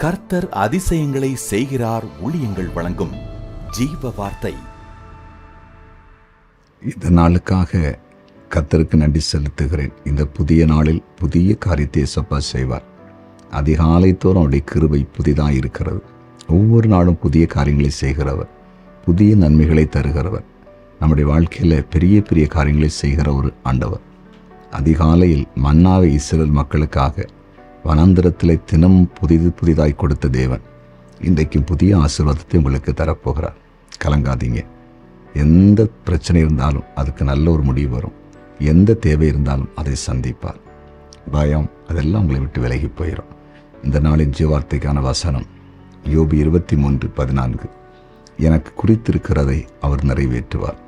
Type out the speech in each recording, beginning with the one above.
கர்த்தர் அதிசயங்களை செய்கிறார். ஊழியங்கள் வழங்கும் ஜீவ வார்த்தை. இந்த நாளுக்காக கர்த்தருக்கு நன்றி செலுத்துகிறேன். இந்த புதிய நாளில் புதிய காரியத்தை இயேசப்பா செய்வார். அதிகாலை தோறும் அவருடைய கிருபை புதிதாக இருக்கிறது. ஒவ்வொரு நாளும் புதிய காரியங்களை செய்கிறவர், புதிய நன்மைகளை தருகிறவர், நம்முடைய வாழ்க்கையில் பெரிய பெரிய காரியங்களை செய்கிற ஒரு ஆண்டவர். அதிகாலையில் மன்னாவை இஸ்ரவேல் மக்களுக்காக வனாந்திரத்திலே தினமும் புதிதாய் கொடுத்த தேவன் இன்றைக்கு புதிய ஆசீர்வாதத்தை உங்களுக்கு தரப்போகிறார். கலங்காதீங்க. எந்த பிரச்சனை இருந்தாலும் அதுக்கு நல்ல ஒரு முடிவு வரும். எந்த தேவை இருந்தாலும் அதை சந்திப்பார். பயம் அதெல்லாம் உங்களை விட்டு விலகி போயிடும். இந்த நாளின் ஜீவார்த்தைக்கான வசனம் யோபு 23:14. எனக்கு குறித்திருக்கிறதை அவர் நிறைவேற்றுவார்.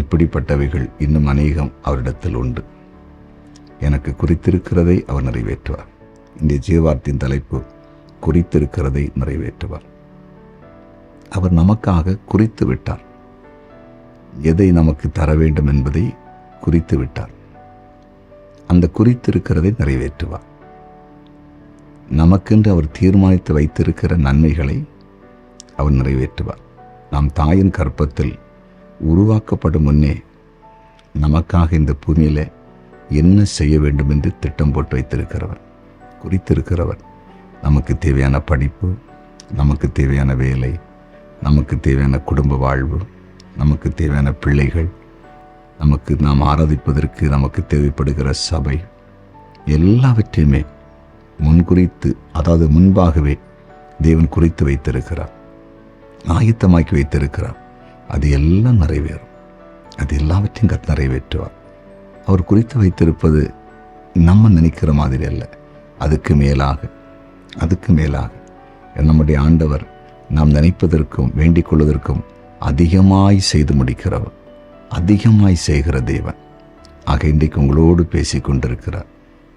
இப்படிப்பட்டவைகள் இன்னும் அநேகம் அவரிடத்தில் உண்டு. எனக்கு குறித்திருக்கிறதை அவர் நிறைவேற்றுவார். இந்த ஜீவார்த்தின் தலைப்பு குறித்திருக்கிறதை நிறைவேற்றுவார். அவர் நமக்காக குறித்து விட்டார். எதை நமக்கு தர வேண்டும் என்பதை குறித்து விட்டார். அந்த குறித்திருக்கிறதை நிறைவேற்றுவார். நமக்கென்று அவர் தீர்மானித்து வைத்திருக்கிற நன்மைகளை அவர் நிறைவேற்றுவார். நாம் தாயின் கர்ப்பத்தில் உருவாக்கப்படும் முன்னே நமக்காக இந்த பூமியில் என்ன செய்ய வேண்டும் என்று திட்டம் போட்டு வைத்திருக்கிறவர், குறித்திருக்கிறவர். நமக்கு தேவையான படிப்பு, நமக்கு தேவையான வேலை, நமக்கு தேவையான குடும்ப வாழ்வு, நமக்கு தேவையான பிள்ளைகள், நாம் ஆராதிப்பதற்கு நமக்கு தேவைப்படுகிற சபை, எல்லாவற்றையுமே முன்குறித்து, அதாவது முன்பாகவே தேவன் குறித்து வைத்திருக்கிறார், ஆயத்தமாக்கி வைத்திருக்கிறார். அது எல்லாம் நிறைவேறும். அது எல்லாவற்றையும் நிறைவேற்றுவார். அவர் குறித்து வைத்திருப்பது நம்ம நினைக்கிற மாதிரி அல்ல. அதுக்கு மேலாக நம்முடைய ஆண்டவர் நாம் நினைப்பதற்கும் வேண்டிக் கொள்வதற்கும் அதிகமாய் செய்து முடிக்கிறவர், அதிகமாய் செய்கிற தேவன். ஆக இன்றைக்கு உங்களோடு பேசி கொண்டிருக்கிறார்.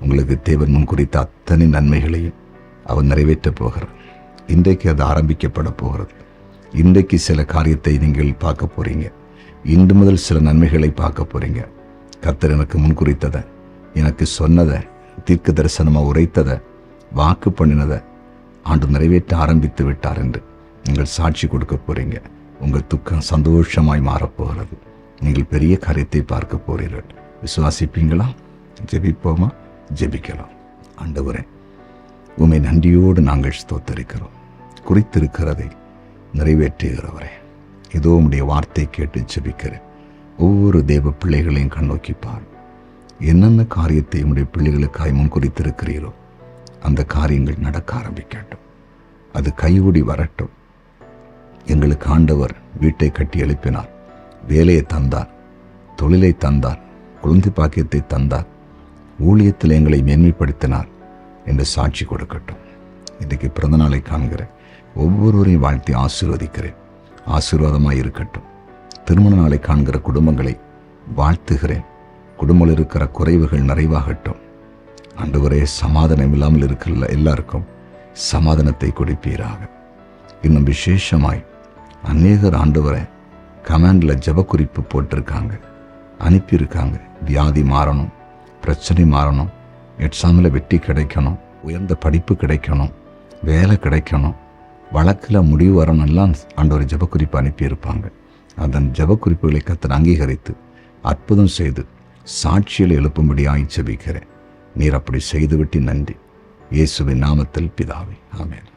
உங்களுக்கு தேவன் முன் குறித்த அத்தனை நன்மைகளையும் அவர் நிறைவேற்றப் போகிறார். இன்றைக்கு அது ஆரம்பிக்கப்பட போகிறது. இன்றைக்கு சில காரியத்தை நீங்கள் பார்க்க போறீங்க. இன்று முதல் சில நன்மைகளை பார்க்க போறீங்க. கர்த்தர் எனக்கு முன் குறித்ததை, எனக்கு சொன்னதை, தீர்க்க தரிசனமாக உரைத்ததை, வாக்கு பண்ணினதை ஆண்டு நிறைவேற்ற ஆரம்பித்து விட்டார் என்று நீங்கள் சாட்சி கொடுக்க போறீங்க. உங்கள் துக்கம் சந்தோஷமாய் மாறப்போகிறது. நீங்கள் பெரிய காரியத்தை பார்க்க போறீர்கள். விசுவாசிப்பீங்களா? ஜெபிப்போமா? ஜெபிக்கலாம். ஆண்டவரே, உம்மை நன்றியோடு நாங்கள் ஸ்தோத்தரிக்கிறோம். குறித்திருக்கிறதை நிறைவேற்றுகிறவரே, ஏதோ உம்முடைய வார்த்தை கேட்டு ஜெபிக்கிறேன். ஒவ்வொரு தேவ பிள்ளைகளையும் கண்ணோக்கி பார். என்னென்ன காரியத்தை உம்முடைய பிள்ளைகளுக்காய் முன் குறித்திருக்கிறீரோ அந்த காரியங்கள் நடக்க ஆரம்பிக்கட்டும். அது கைகூடி வரட்டும். எங்களுக்கு ஆண்டவர் வீட்டை கட்டி எழுப்பினார், வேலையை தந்தார், தொழிலை தந்தார், குழந்தை பாக்கியத்தை தந்தார், ஊழியத்தில் எங்களை மேன்மைப்படுத்தினார் என்று சாட்சி கொடுக்கட்டும். இன்றைக்கு பிறந்த நாளை காண்கிற ஒவ்வொருவரையும் வாழ்த்தி ஆசீர்வதிக்கிறேன். ஆசீர்வாதமாக இருக்கட்டும். திருமண நாளை காண்கிற குடும்பங்களை வாழ்த்துகிறேன். குடும்பத்தில் இருக்கிற குறைவுகள் நிறைவாகட்டும். ஆண்டவரே, சமாதானம் இல்லாமல் இருக்கிற எல்லாருக்கும் சமாதானத்தை கொடுப்பீராக. இன்னும் விசேஷமாய் அநேகர் ஆண்டவரை கமெண்டில் ஜெப குறிப்பு போட்டிருக்காங்க, அனுப்பியிருக்காங்க. வியாதி மாறணும், பிரச்சனை மாறணும், எக்ஸாமில் வெற்றி கிடைக்கணும், உயர்ந்த படிப்பு கிடைக்கணும், வேலை கிடைக்கணும், வழக்கில் முடிவு வரணும் எல்லாம் ஆண்டவர் ஜெப குறிப்பு அனுப்பியிருப்பாங்க. அதன் ஜெப குறிப்புகளை கர்த்தர் அங்கீகரித்து அற்புதம் செய்து சாட்சியில் எழுப்பும்படியாய் ஜெபிக்கிறேன். நீர் அப்படி செய்துவிட்டு நன்றி. இயேசுவின் நாமத்தில் பிதாவே, ஆமென்.